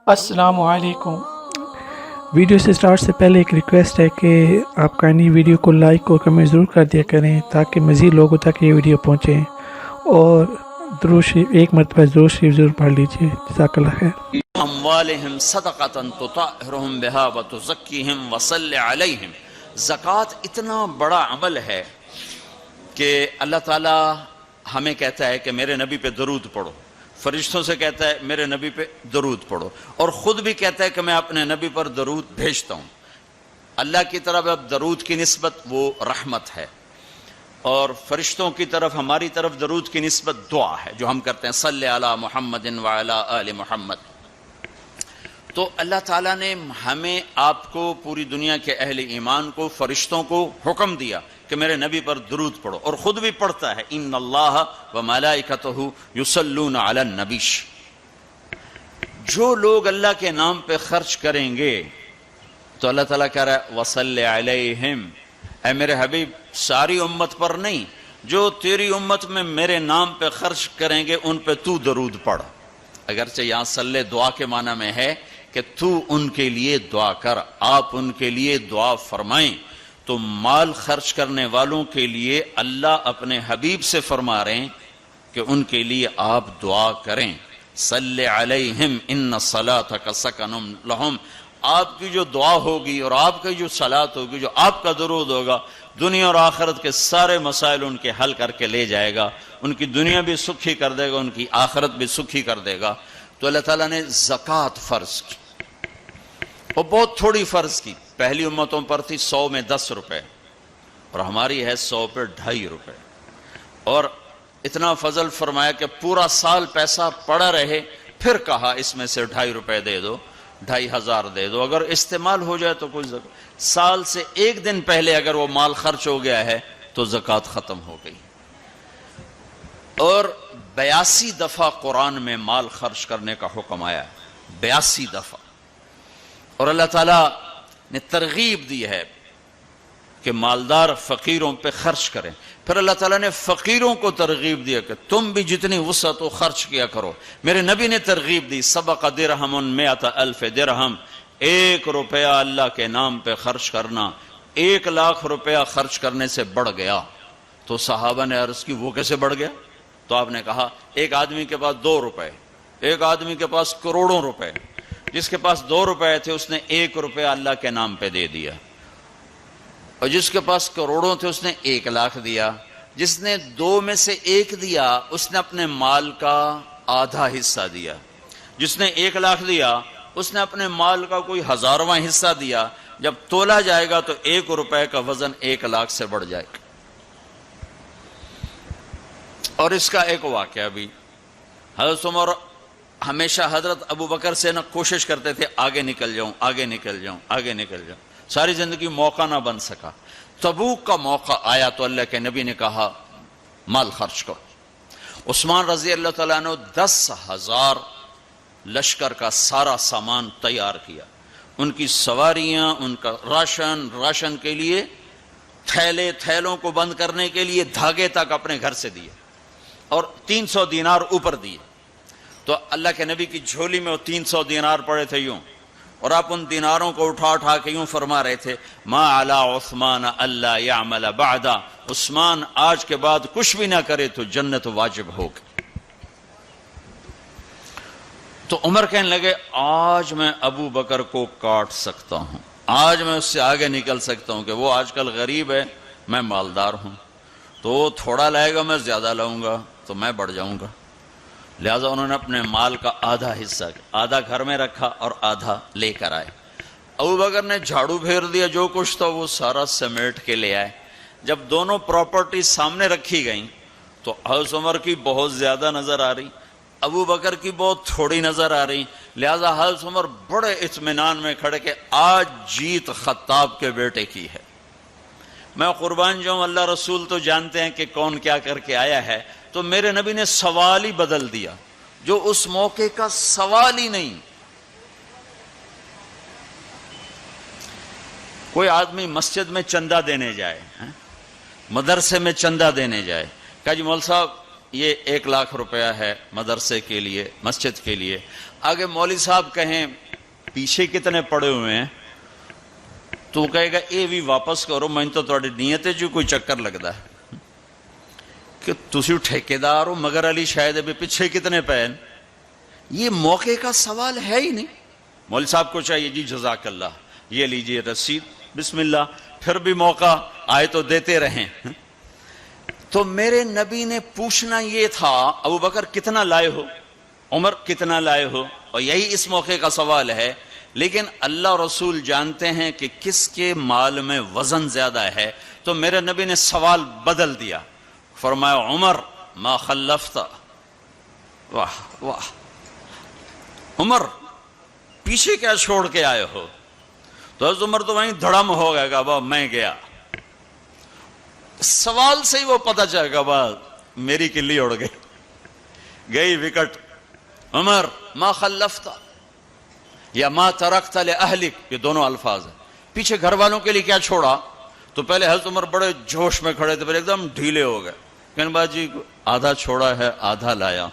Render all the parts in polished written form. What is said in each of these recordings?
السلام علیکم۔ ویڈیو سے سٹارٹ سے پہلے ایک ریکویسٹ ہے کہ آپ کائنڈلی ویڈیو کو لائک اور کمنٹ ضرور کر دیا کریں تاکہ مزید لوگوں تک یہ ویڈیو پہنچے، اور درود شریف ایک مرتبہ درود شریف ضرور پڑھ لیجیے۔ جزاک اللہ خیر۔ اموالہم صدقۃ تطہرہم بہا وتزکیہم وصل علیہم۔ زکوٰۃ اتنا بڑا عمل ہے کہ اللہ تعالیٰ ہمیں کہتا ہے کہ میرے نبی پہ درود پڑھو، فرشتوں سے کہتا ہے میرے نبی پہ درود پڑھو، اور خود بھی کہتا ہے کہ میں اپنے نبی پر درود بھیجتا ہوں۔ اللہ کی طرف اب درود کی نسبت وہ رحمت ہے، اور فرشتوں کی طرف ہماری طرف درود کی نسبت دعا ہے جو ہم کرتے ہیں، صلی علی محمد وعلی آل محمد۔ تو اللہ تعالیٰ نے ہمیں، آپ کو، پوری دنیا کے اہل ایمان کو، فرشتوں کو حکم دیا کہ میرے نبی پر درود پڑھو، اور خود بھی پڑھتا ہے، ان اللہ وملائکتہ یصلون علی النبی۔ جو لوگ اللہ کے نام پہ خرچ کریں گے تو اللہ تعالیٰ کہہ رہا ہے وصل علیہم، اے میرے حبیب ساری امت پر نہیں، جو تیری امت میں میرے نام پہ خرچ کریں گے ان پہ تو درود پڑھ۔ اگرچہ یہاں صلی دعا کے معنی میں ہے کہ تو ان کے لیے دعا کر، آپ ان کے لیے دعا فرمائیں۔ تو مال خرچ کرنے والوں کے لیے اللہ اپنے حبیب سے فرما رہے ہیں کہ ان کے لیے آپ دعا کریں، صلی علیہم ان صلاتک سکن لہم۔ آپ کی جو دعا ہوگی اور آپ کی جو صلات ہوگی، جو آپ کا درود ہوگا، دنیا اور آخرت کے سارے مسائل ان کے حل کر کے لے جائے گا، ان کی دنیا بھی سکھی کر دے گا، ان کی آخرت بھی سکھی کر دے گا۔ تو اللہ تعالیٰ نے زکوٰۃ فرض کی، وہ بہت تھوڑی فرض کی۔ پہلی امتوں پر تھی 100 میں 10 روپے، اور ہماری ہے 100 پہ 2.5 روپے، اور اتنا فضل فرمایا کہ پورا سال پیسہ پڑا رہے، پھر کہا اس میں سے 2.5 روپے دے دو، 2,500 دے دو، اگر استعمال ہو جائے تو کوئی زکوٰۃ۔ سال سے ایک دن پہلے اگر وہ مال خرچ ہو گیا ہے تو زکوٰۃ ختم ہو گئی۔ اور 82 دفعہ قرآن میں مال خرچ کرنے کا حکم آیا ہے، 82 دفعہ، اور اللہ تعالیٰ نے ترغیب دی ہے کہ مالدار فقیروں پہ خرچ کریں۔ پھر اللہ تعالیٰ نے فقیروں کو ترغیب دیا کہ تم بھی جتنی وسعت ہو خرچ کیا کرو۔ میرے نبی نے ترغیب دی، سبق درہم 100,000 درہم، 1 روپیہ اللہ کے نام پہ خرچ کرنا 1,00,000 روپیہ خرچ کرنے سے بڑھ گیا۔ تو صحابہ نے عرض کی وہ کیسے بڑھ گیا؟ تو آپ نے کہا ایک آدمی کے پاس 2 روپے، ایک آدمی کے پاس کروڑوں روپے، جس کے پاس 2 روپے تھے اس نے 1 روپیہ اللہ کے نام پہ دے دیا، اور جس کے پاس کروڑوں تھے اس نے 1,00,000 دیا۔ جس نے 2 میں سے 1 دیا اس نے اپنے مال کا آدھا حصہ دیا، جس نے 1,00,000 دیا اس نے اپنے مال کا کوئی 1000واں حصہ دیا۔ جب تولا جائے گا تو 1 روپے کا وزن 1,00,000 سے بڑھ جائے گا۔ اور اس کا ایک واقعہ بھی، حضرت عمر ہمیشہ حضرت ابو بکر سے نہ کوشش کرتے تھے آگے نکل جاؤں، آگے نکل جاؤں، آگے نکل جاؤں، ساری زندگی موقع نہ بن سکا۔ تبوک کا موقع آیا تو اللہ کے نبی نے کہا مال خرچ کرو۔ عثمان رضی اللہ تعالیٰ نے 10,000 لشکر کا سارا سامان تیار کیا، ان کی سواریاں، ان کا راشن کے لیے تھیلوں کو بند کرنے کے لیے دھاگے تک اپنے گھر سے دیے، اور 300 دینار اوپر دیے۔ تو اللہ کے نبی کی جھولی میں وہ 300 دینار پڑے تھے یوں، اور آپ ان دیناروں کو اٹھا اٹھا کے یوں فرما رہے تھے ما علی عثمان اللہ یعمل بعدا، عثمان آج کے بعد کچھ بھی نہ کرے تو جنت واجب ہوگی۔ تو عمر کہنے لگے آج میں ابو بکر کو کاٹ سکتا ہوں، آج میں اس سے آگے نکل سکتا ہوں کہ وہ آج کل غریب ہے، میں مالدار ہوں، تو وہ تھوڑا لائے گا میں زیادہ لاؤں گا تو میں بڑھ جاؤں گا۔ لہٰذا انہوں نے اپنے مال کا آدھا حصہ، آدھا گھر میں رکھا اور آدھا لے کر آئے۔ ابو بکر نے جھاڑو پھیر دیا، جو کچھ تھا وہ سارا سمیٹ کے لے آئے۔ جب دونوں پراپرٹی سامنے رکھی گئیں تو حضرت عمر کی بہت زیادہ نظر آ رہی، ابو بکر کی بہت تھوڑی نظر آ رہی۔ لہٰذا حضرت عمر بڑے اطمینان میں کھڑے کہ آج جیت خطاب کے بیٹے کی ہے۔ میں قربان جاؤں، اللہ رسول تو جانتے ہیں کہ کون کیا کر کے آیا ہے، تو میرے نبی نے سوال ہی بدل دیا جو اس موقع کا سوال ہی نہیں۔ کوئی آدمی مسجد میں چندہ دینے جائے، مدرسے میں چندہ دینے جائے، کہا جی مول صاحب یہ 1,00,000 روپیہ ہے مدرسے کے لیے، مسجد کے لیے، آگے مولوی صاحب کہیں پیچھے کتنے پڑے ہوئے ہیں تو وہ کہے گا اے بھی واپس کرو، میں تو تھوڑی نیت ہے جو کوئی چکر لگتا ہے کہ تسی ٹھیکیدار ہو مگر علی شاید ابھی پیچھے کتنے پین. یہ موقع کا سوال ہے ہی نہیں. مولوی صاحب کو چاہیے جی جزاک اللہ یہ لیجئے رسید بسم اللہ، پھر بھی موقع آئے تو دیتے رہیں. تو میرے نبی نے پوچھنا یہ تھا ابو بکر کتنا لائے ہو، عمر کتنا لائے ہو، اور یہی اس موقع کا سوال ہے. لیکن اللہ رسول جانتے ہیں کہ کس کے مال میں وزن زیادہ ہے، تو میرے نبی نے سوال بدل دیا، فرمایا عمر ما خلفت. واہ واہ، عمر پیچھے کیا چھوڑ کے آئے ہو؟ تو حضرت عمر تو وہیں دھڑم ہو گئے گا با میں گیا. سوال سے ہی وہ پتہ چلے گا با میری کلی اڑ گئی وکٹ. عمر ما خلفت یا ما ترکت لأہلک، یہ دونوں الفاظ ہیں. پیچھے گھر والوں کے لیے کیا چھوڑا؟ تو پہلے حضرت عمر بڑے جوش میں کھڑے تھے، پھر ایک دم ڈھیلے ہو گئے، کہنے با جی آدھا چھوڑا ہے آدھا لایا ہوں.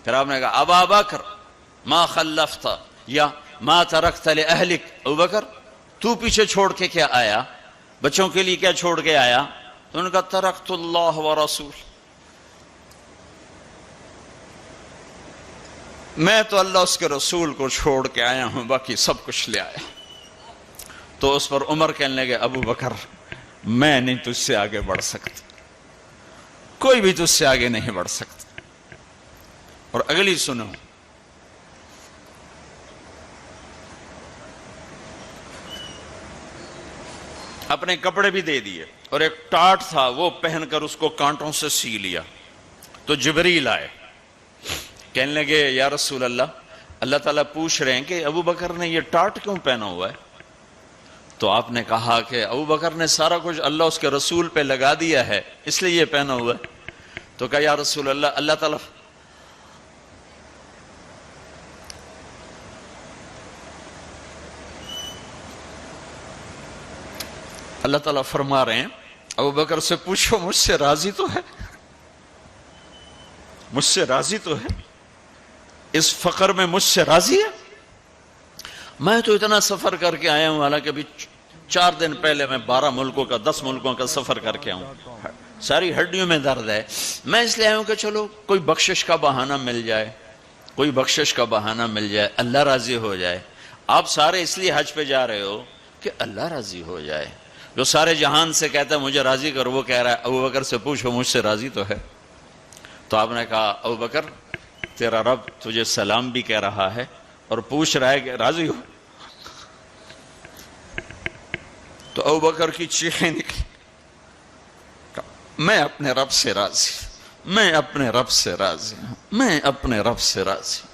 پھر آپ نے کہا ابا بکر ما خلفت یا ما ترکت لأہلک، ابو بکر تو پیچھے چھوڑ کے کیا آیا، بچوں کے لیے کیا چھوڑ کے آیا؟ تو انہوں نے کہا ترکت اللہ ورسول، میں تو اللہ اس کے رسول کو چھوڑ کے آیا ہوں، باقی سب کچھ لے آیا. تو اس پر عمر کہنے لگے ابو بکر میں نہیں تجھ سے آگے بڑھ سکتا، کوئی بھی تجھ سے آگے نہیں بڑھ سکتا. اور اگلی سنو، اپنے کپڑے بھی دے دیے اور ایک ٹاٹ تھا وہ پہن کر اس کو کانٹوں سے سی لیا. تو جبریل آئے، کہنے لگے یا رسول اللہ تعالیٰ پوچھ رہے ہیں کہ ابو بکر نے یہ ٹاٹ کیوں پہنا ہوا ہے؟ تو آپ نے کہا کہ ابو بکر نے سارا کچھ اللہ اس کے رسول پہ لگا دیا ہے اس لیے یہ پہنا ہوا ہے. تو کہا یا رسول اللہ تعالیٰ فرما رہے ہیں ابو بکر سے پوچھو مجھ سے راضی تو ہے، مجھ سے راضی تو ہے، اس فقر میں مجھ سے راضی ہے؟ میں تو اتنا سفر کر کے آیا ہوں، حالانکہ ابھی 4 دن پہلے میں 12 ملکوں کا 10 ملکوں کا سفر کر کے آؤں، ساری ہڈیوں میں درد ہے. میں اس لیے آیا ہوں کہ چلو کوئی بخشش کا بہانہ مل جائے، کوئی بخشش کا بہانہ مل جائے، اللہ راضی ہو جائے. آپ سارے اس لیے حج پہ جا رہے ہو کہ اللہ راضی ہو جائے. جو سارے جہان سے کہتا ہے مجھے راضی کر، وہ کہہ رہا ہے ابو بکر سے پوچھو مجھ سے راضی تو ہے. تو آپ نے کہا ابو بکر تیرا رب تجھے سلام بھی کہہ رہا ہے اور پوچھ رہا ہے کہ راضی ہو. تو ابو بکر کی چیخیں نکلی، میں اپنے رب سے راضی، میں اپنے رب سے راضی، میں اپنے رب سے راضی.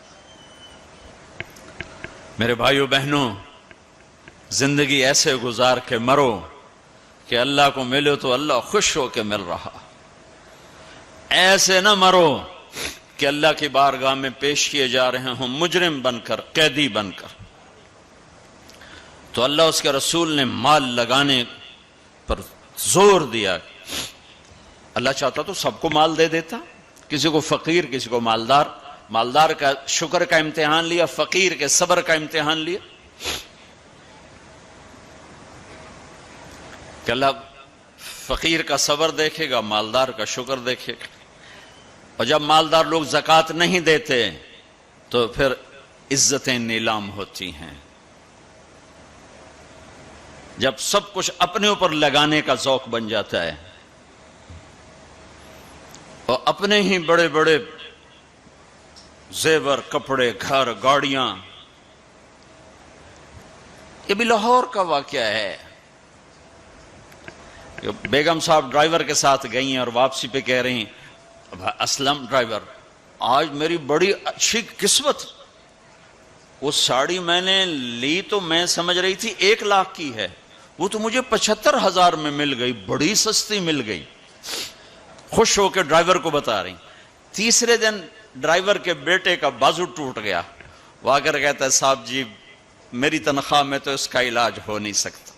میرے بھائیو بہنوں، زندگی ایسے گزار کے مرو کہ اللہ کو ملو تو اللہ خوش ہو کے مل رہا، ایسے نہ مرو کہ اللہ کی بارگاہ میں پیش کیے جا رہے ہوں مجرم بن کر، قیدی بن کر. تو اللہ اس کے رسول نے مال لگانے پر زور دیا. اللہ چاہتا تو سب کو مال دے دیتا، کسی کو فقیر کسی کو مالدار. مالدار کا شکر کا امتحان لیا، فقیر کے صبر کا امتحان لیا. کہ اللہ فقیر کا صبر دیکھے گا، مالدار کا شکر دیکھے گا. اور جب مالدار لوگ زکوٰۃ نہیں دیتے تو پھر عزتیں نیلام ہوتی ہیں. جب سب کچھ اپنے اوپر لگانے کا ذوق بن جاتا ہے اور اپنے ہی بڑے بڑے زیور، کپڑے، گھر، گاڑیاں. یہ بھی لاہور کا واقعہ ہے. بیگم صاحب ڈرائیور کے ساتھ گئی ہیں اور واپسی پہ کہہ رہی ہیں اسلم ڈرائیور آج میری بڑی اچھی قسمت، وہ ساڑی میں نے لی تو میں سمجھ رہی تھی 1 لاکھ کی ہے، وہ تو مجھے 75,000 میں مل گئی، بڑی سستی مل گئی. خوش ہو کے ڈرائیور کو بتا رہی. تیسرے دن ڈرائیور کے بیٹے کا بازو ٹوٹ گیا. وہ آ کر کہتا ہے صاحب جی میری تنخواہ میں تو اس کا علاج ہو نہیں سکتا،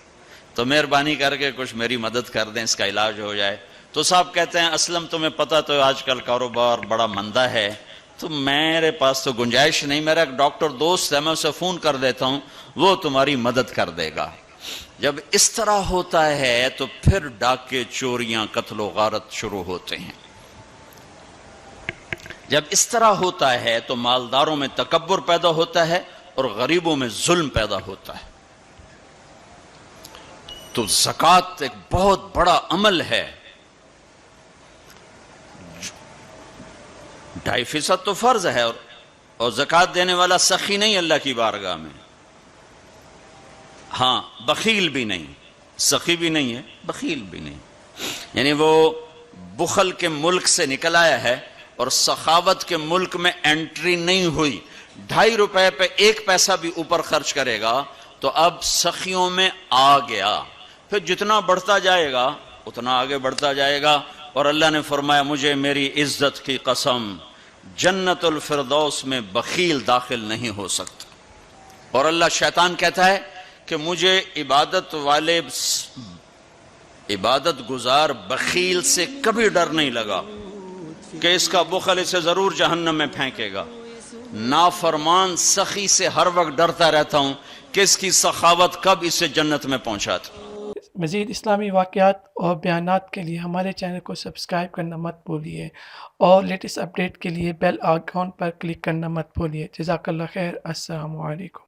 تو مہربانی کر کے کچھ میری مدد کر دیں، اس کا علاج ہو جائے. تو صاحب کہتے ہیں اسلم تمہیں پتہ تو آج کل کاروبار بڑا مندہ ہے، تو میرے پاس تو گنجائش نہیں، میرا ایک ڈاکٹر دوست ہے، میں اسے فون کر دیتا ہوں، وہ تمہاری مدد کر دے گا۔ جب اس طرح ہوتا ہے تو پھر ڈاکے، چوریاں، قتل و غارت شروع ہوتے ہیں۔ جب اس طرح ہوتا ہے تو مالداروں میں تکبر پیدا ہوتا ہے اور غریبوں میں ظلم پیدا ہوتا ہے۔ تو زکوٰۃ ایک بہت بڑا عمل ہے، 2.5% تو فرض ہے، اور زکوٰۃ دینے والا سخی نہیں اللہ کی بارگاہ میں، ہاں بخیل بھی نہیں، سخی بھی نہیں ہے، بخیل بھی نہیں، یعنی وہ بخل کے ملک سے نکل آیا ہے اور سخاوت کے ملک میں انٹری نہیں ہوئی۔ 2.5 روپے پہ 1 پیسہ بھی اوپر خرچ کرے گا تو اب سخیوں میں آ گیا، پھر جتنا بڑھتا جائے گا اتنا آگے بڑھتا جائے گا۔ اور اللہ نے فرمایا مجھے میری عزت کی قسم، جنت الفردوس میں بخیل داخل نہیں ہو سکتا۔ اور اللہ شیطان کہتا ہے کہ مجھے عبادت گزار بخیل سے کبھی ڈر نہیں لگا کہ اس کا بخل اسے ضرور جہنم میں پھینکے گا۔ نافرمان سخی سے ہر وقت ڈرتا رہتا ہوں کہ اس کی سخاوت کب اسے جنت میں پہنچاتی۔ مزید اسلامی واقعات اور بیانات کے لیے ہمارے چینل کو سبسکرائب کرنا مت بھولیے، اور لیٹسٹ اپڈیٹ کے لیے بیل آئیکن پر کلک کرنا مت بھولیے۔ جزاک اللہ خیر، السلام علیکم۔